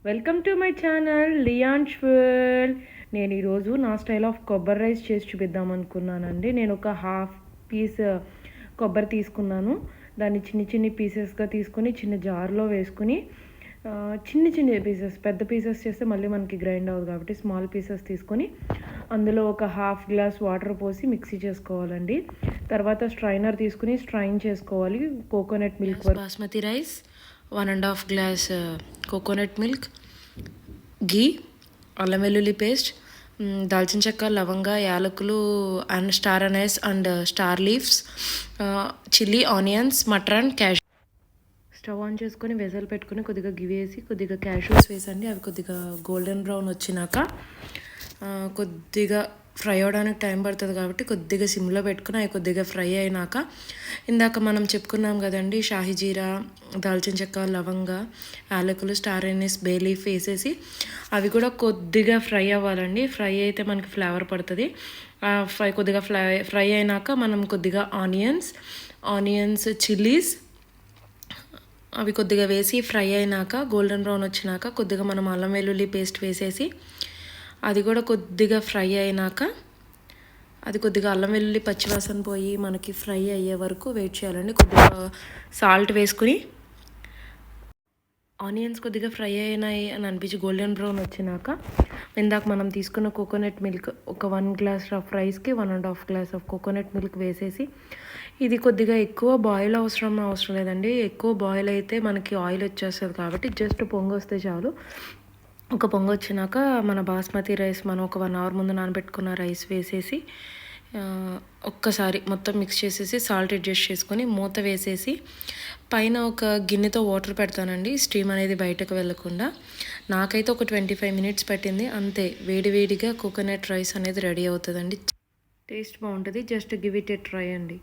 Welcome to my channel Lions World. నేను ఈరోజు నా స్టైల్ ఆఫ్ కొబ్బరి రైస్ చేసి చూపిద్దాం అనుకున్నానండి. నేను ఒక హాఫ్ పీస్ కొబ్బరి తీసుకున్నాను. దాన్ని చిన్ని పీసెస్గా తీసుకుని చిన్న జార్లో వేసుకుని చిన్న పీసెస్, పెద్ద పీసెస్ చేస్తే మళ్ళీ మనకి గ్రైండ్ అవ్వదు కాబట్టి స్మాల్ పీసెస్ తీసుకొని అందులో ఒక హాఫ్ గ్లాస్ వాటర్ పోసి మిక్సీ చేసుకోవాలండి. తర్వాత స్ట్రైనర్ తీసుకుని స్ట్రైన్ చేసుకోవాలి. Coconut milk basmati rice, 1.5 glass coconut milk, ghee, అల్లం వెల్లుల్లి పేస్ట్, దాల్చిన చెక్క, లవంగ, యాలకులు and star anise and star leaves, chilli, onions, matar and cashew. Stove on చేసుకొని వెజల్ పెట్టుకొని కొద్దిగా ఘీ వేసి కొద్దిగా క్యాష్యూస్ వేసండి. అవి కొద్దిగా గోల్డెన్ బ్రౌన్ వచ్చినాక కొద్దిగా ఫ్రై అవ్వడానికి టైం పడుతుంది కాబట్టి కొద్దిగా సిమ్లో పెట్టుకుని అవి కొద్దిగా ఫ్రై అయినాక ఇందాక మనం చెప్పుకున్నాం కదండి, షాహీ జీరా, దాల్చిన చెక్క, లవంగ, యాలకులు, స్టార్ ఎనిస్, బే లీఫ్ వేసేసి అవి కూడా కొద్దిగా ఫ్రై అవ్వాలండి. ఫ్రై అయితే మనకి ఫ్లేవర్ పడుతుంది. కొద్దిగా ఫ్రై అయినాక మనం కొద్దిగా ఆనియన్స్, చిల్లీస్ అవి కొద్దిగా వేసి ఫ్రై అయినాక గోల్డెన్ బ్రౌన్ వచ్చినాక కొద్దిగా మనం అల్లం వెల్లుల్లి పేస్ట్ వేసేసి అది కూడా కొద్దిగా ఫ్రై అయినాక అది కొద్దిగా అల్లం వెల్లుల్లి పచ్చివాసన పోయి మనకి ఫ్రై అయ్యే వరకు వెయిట్ చేయాలండి. కొద్దిగా సాల్ట్ వేసుకుని ఆనియన్స్ కొద్దిగా ఫ్రై అయినాయి అని అనిపించి గోల్డెన్ బ్రౌన్ వచ్చినాక ఇందాక మనం తీసుకున్న కోకోనట్ మిల్క్, ఒక 1 గ్లాస్ ఆఫ్ రైస్కి 1.5 గ్లాస్ ఆఫ్ కోకోనట్ మిల్క్ వేసేసి ఇది కొద్దిగా ఎక్కువ బాయిల్ అవసరం లేదండి. ఎక్కువ బాయిల్ అయితే మనకి ఆయిల్ వచ్చేస్తుంది కాబట్టి జస్ట్ పొంగు వస్తే చాలు. ఒక పొంగు వచ్చినాక మన బాస్మతి రైస్, మనం ఒక 1 అవర్ ముందు నానబెట్టుకున్న రైస్ వేసేసి ఒక్కసారి మొత్తం మిక్స్ చేసేసి సాల్ట్ అడ్జస్ట్ చేసుకొని మూత వేసేసి పైన ఒక గిన్నెతో వాటర్ పెడతానండి, స్టీమ్ అనేది బయటకు వెళ్ళకుండా. నాకైతే ఒక 25 మినిట్స్ పట్టింది అంతే. వేడివేడిగా కోకోనట్ రైస్ అనేది రెడీ అవుతుందండి. టేస్ట్ బాగుంటుంది. Just give it A try అండి.